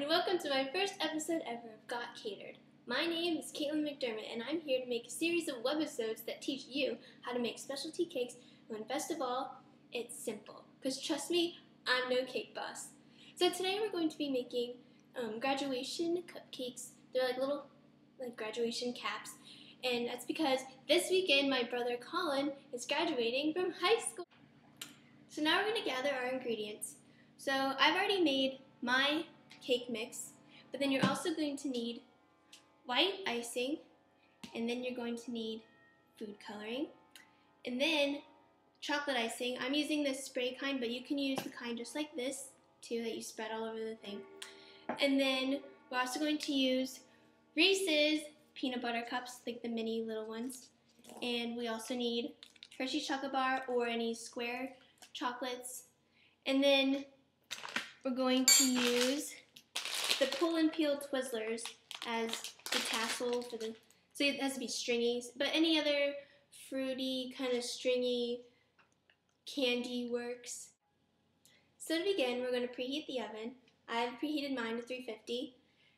and welcome to my first episode ever of Got Caitered. My name is McDermott, and I'm here to make a series of webisodes that teach you how to make specialty cakes, and best of all, it's simple. Because trust me, I'm no cake boss. So today we're going to be making graduation cupcakes. They're like little graduation caps, and that's because this weekend my brother Colin is graduating from high school. So now we're going to gather our ingredients. So I've already made my cake mix, but then you're also going to need white icing, and then you're going to need food coloring, and then chocolate icing. I'm using this spray kind, but you can use the kind just like this too that you spread all over the thing. And then we're also going to use Reese's peanut butter cups, like the mini little ones, and we also need Hershey's chocolate bar or any square chocolates. And then we're going to use the pull and peel Twizzlers as the tassel for the, so it has to be stringy, but any other fruity kind of stringy candy works. So to begin, we're going to preheat the oven. I've preheated mine to 350,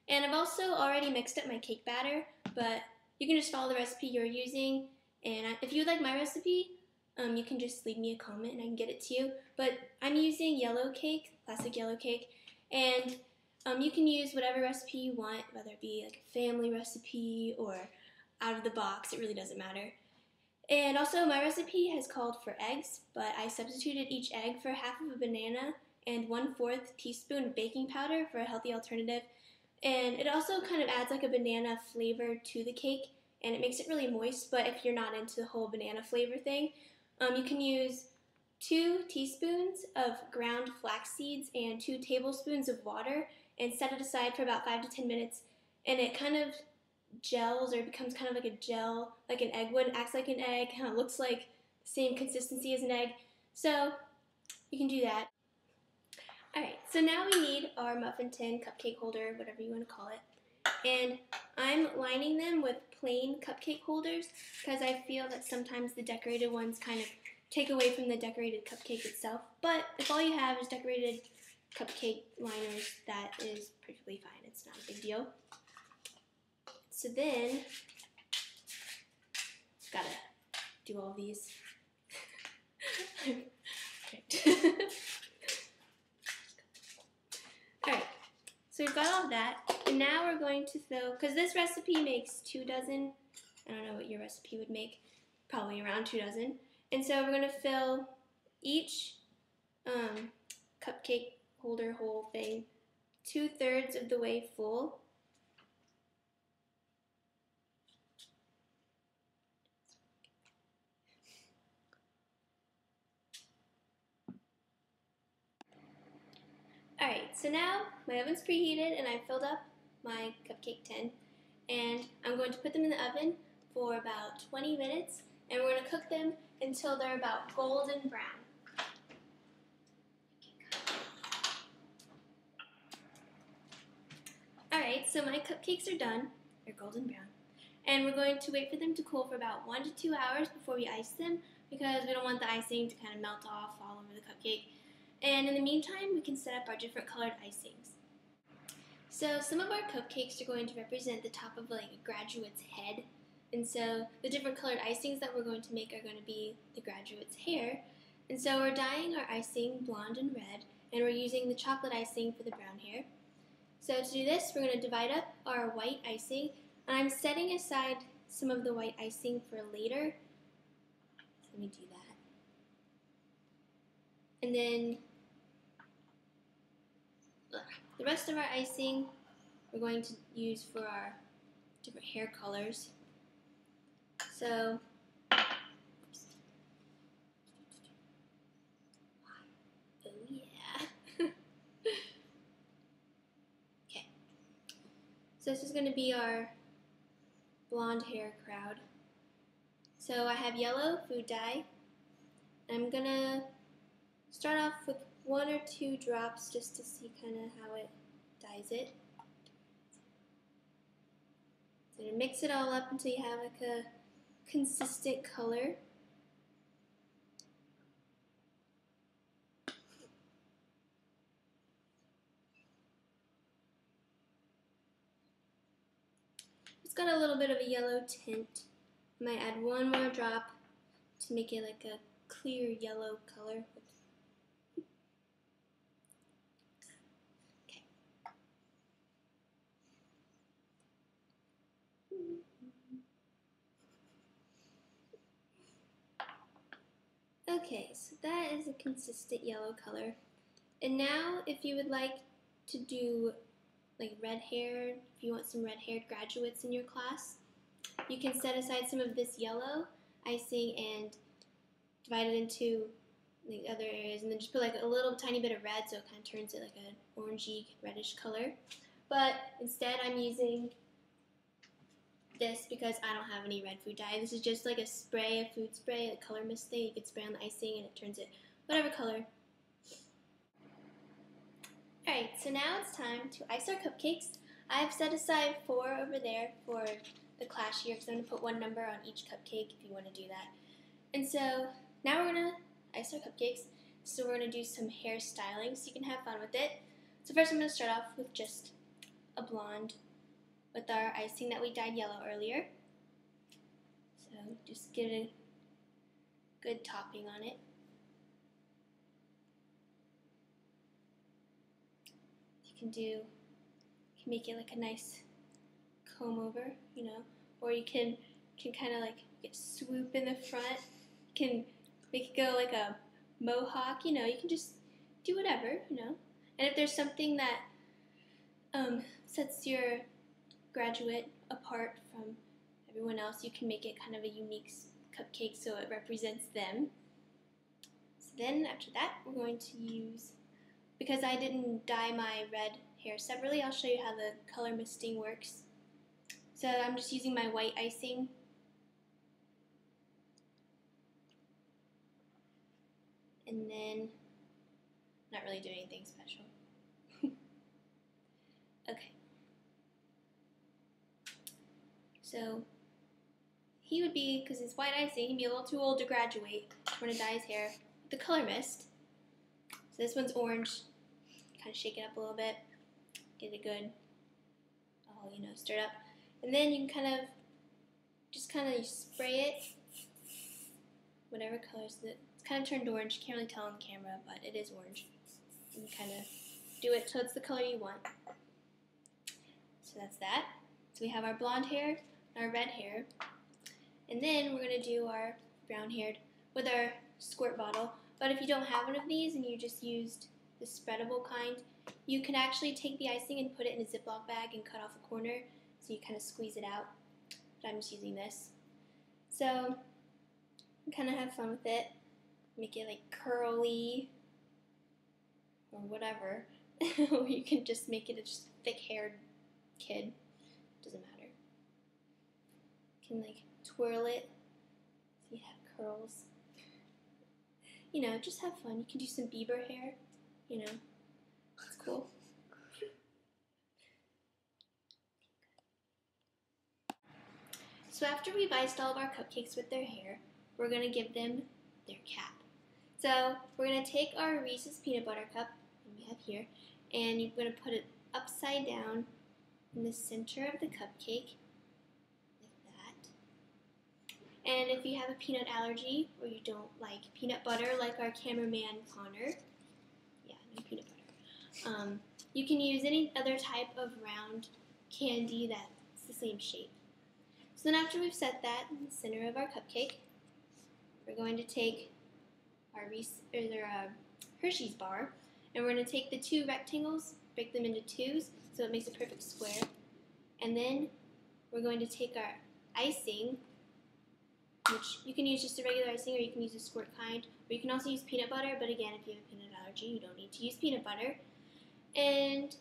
and I've also already mixed up my cake batter, but you can just follow the recipe you're using, and if you would like my recipe, you can just leave me a comment and I can get it to you. But I'm using yellow cake, classic yellow cake, and you can use whatever recipe you want, whether it be like a family recipe or out of the box, it really doesn't matter. And also my recipe has called for eggs, but I substituted each egg for half of a banana and 1/4 teaspoon of baking powder for a healthy alternative. And it also kind of adds like a banana flavor to the cake, and it makes it really moist, but if you're not into the whole banana flavor thing, you can use 2 teaspoons of ground flax seeds and 2 tablespoons of water and set it aside for about 5 to 10 minutes, and it kind of gels or becomes kind of like a gel, like an egg would, acts like an egg, kind of looks like the same consistency as an egg, so you can do that. Alright, so now we need our muffin tin, cupcake holder, whatever you want to call it, and I'm lining them with plain cupcake holders because I feel that sometimes the decorated ones kind of take away from the decorated cupcake itself, but if all you have is decorated cupcake liners, that is perfectly fine. It's not a big deal. So then, gotta do all these. Alright, so we've got all that, and now we're going to fill, because this recipe makes 2 dozen, I don't know what your recipe would make, probably around 2 dozen, and so we're going to fill each cupcake holder whole thing 2/3 of the way full. Alright, so now my oven's preheated and I've filled up my cupcake tin, and I'm going to put them in the oven for about 20 minutes, and we're going to cook them until they're about golden brown. Alright, so my cupcakes are done, they're golden brown, and we're going to wait for them to cool for about 1 to 2 hours before we ice them, because we don't want the icing to kind of melt off all over the cupcake. And in the meantime, we can set up our different colored icings. So some of our cupcakes are going to represent the top of like a graduate's head, and so the different colored icings that we're going to make are going to be the graduate's hair. And so we're dyeing our icing blonde and red, and we're using the chocolate icing for the brown hair. So to do this, we're going to divide up our white icing, and I'm setting aside some of the white icing for later. So let me do that. And then the rest of our icing we're going to use for our different hair colors. So oh yeah. Okay. So this is going to be our blonde hair crowd. So I have yellow food dye. I'm going to start off with 1 or 2 drops just to see kind of how it dyes it. So to mix it all up until you have like a consistent color. it's got a little bit of a yellow tint. I might add one more drop to make it like a clear yellow color. Okay, so that is a consistent yellow color. And now if you would like to do like red hair, if you want some red-haired graduates in your class, you can set aside some of this yellow icing and divide it into the other areas, and then just put like a little tiny bit of red so it kind of turns it like an orangey reddish color. But instead I'm using this because I don't have any red food dye. This is just like a spray, a food spray, a color mist thing. You can spray on the icing and it turns it whatever color. Alright, so now it's time to ice our cupcakes. I've set aside 4 over there for the class year because I'm going to put one number on each cupcake if you want to do that. And so now we're going to ice our cupcakes. So we're going to do some hair styling so you can have fun with it. So first I'm going to start off with just a blonde with our icing that we dyed yellow earlier. So just get a good topping on it. You can make it like a nice comb over, you know, or you can kind of like swoop in the front. You can make it go like a mohawk, you know, you can just do whatever, you know. And if there's something that sets your graduate apart from everyone else, you can make it kind of a unique cupcake so it represents them. So then after that, we're going to use, because I didn't dye my red hair separately, I'll show you how the color misting works. So I'm just using my white icing. And then, not really doing anything special. Okay. So he would be, because it's white icing, he'd be a little too old to graduate. We're going to dye his hair with the color mist. So this one's orange. Kind of shake it up a little bit. Get it good, all, you know, stirred up. And then you can just spray it, whatever colors it. It's kind of turned orange. You can't really tell on camera, but it is orange. You kind of do it till it's the color you want. So that's that. So we have our blonde hair, our red hair, and then we're going to do our brown haired with our squirt bottle. But if you don't have one of these and you just used the spreadable kind, you can actually take the icing and put it in a Ziploc bag and cut off a corner so you kind of squeeze it out. But I'm just using this. So kind of have fun with it. Make it like curly or whatever. Or you can just make it a just thick-haired kid. Doesn't matter. You can like twirl it so you have curls. You know, just have fun. You can do some Bieber hair. You know, it's cool. So after we've iced all of our cupcakes with their hair, we're going to give them their cap. So we're going to take our Reese's peanut butter cup, that we have here, and you're going to put it upside down in the center of the cupcake, like that. And if you have a peanut allergy or you don't like peanut butter like our cameraman Connor, yeah, no peanut butter, you can use any other type of round candy that's the same shape. So then after we've set that in the center of our cupcake, we're going to take our Hershey's bar, and we're going to take the 2 rectangles, break them into 2s, so it makes a perfect square. And then we're going to take our icing, which you can use just a regular icing, or you can use a squirt kind, or you can also use peanut butter, but again, if you have a peanut allergy, you don't need to use peanut butter. And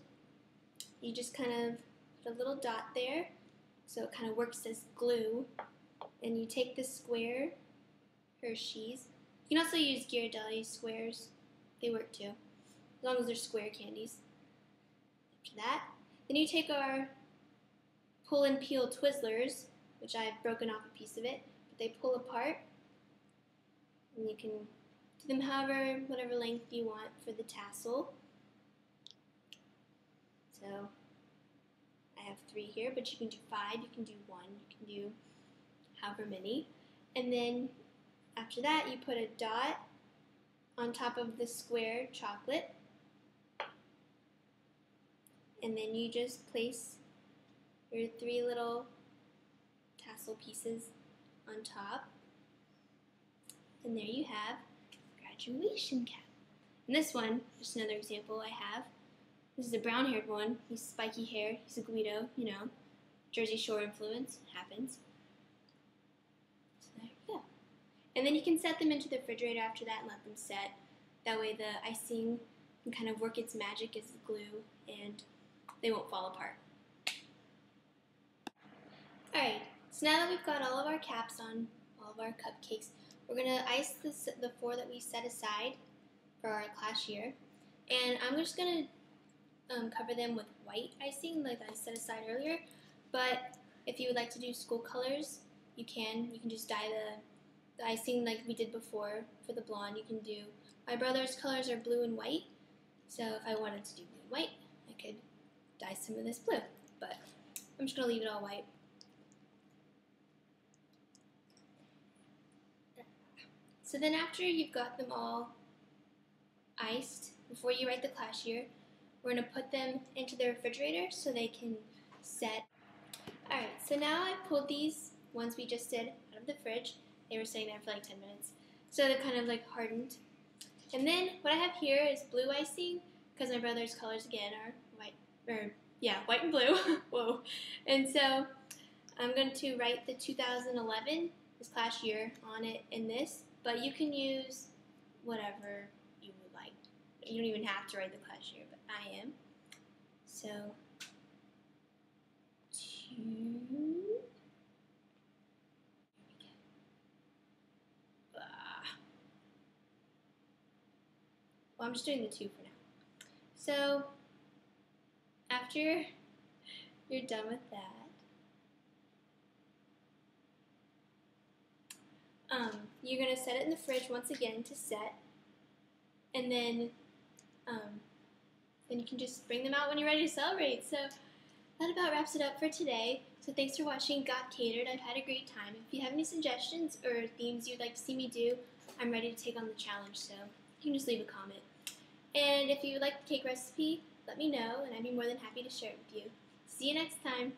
you just kind of put a little dot there, so it kind of works as glue. And you take the square Hershey's. You can also use Ghirardelli squares. They work too, as long as they're square candies. After that, then you take our pull and peel Twizzlers, which I've broken off a piece of it, but they pull apart. And you can do them whatever length you want for the tassel. So I have 3 here, but you can do 5, you can do 1, you can do however many. And then after that, you put a dot on top of the square chocolate. And then you just place your 3 little tassel pieces on top. And there you have graduation cap. And this one, just another example I have. This is a brown-haired one. He's spiky hair. He's a Guido, you know. Jersey Shore influence. Happens. So there you go. And then you can set them into the refrigerator after that and let them set. That way the icing can kind of work its magic as glue and they won't fall apart. Alright, so now that we've got all of our caps on, all of our cupcakes, we're going to ice the 4 that we set aside for our class year. And I'm just going to cover them with white icing like I set aside earlier. But if you would like to do school colors, you can. You can just dye the icing like we did before for the blonde. You can do, my brother's colors are blue and white. So if I wanted to do blue and white, I could dye some of this blue. But I'm just going to leave it all white. So then after you've got them all iced, before you write the class year, we're going to put them into the refrigerator so they can set. Alright, so now I pulled these ones we just did out of the fridge. They were sitting there for like 10 minutes. So they're kind of like hardened. And then what I have here is blue icing, because my brother's colors again are white and blue. Whoa. And so I'm going to write the 2011, this class year, on it in this. But you can use whatever you would like. You don't even have to write the class year, but I am. So, 2. Here we go. Well, I'm just doing the 2 for now. So, after you're done with that, you're going to set it in the fridge once again to set, and then you can just bring them out when you're ready to celebrate. So that about wraps it up for today. So thanks for watching Got Catered. I've had a great time. If you have any suggestions or themes you'd like to see me do, I'm ready to take on the challenge, so you can just leave a comment. And if you would like the cake recipe, let me know, and I'd be more than happy to share it with you. See you next time.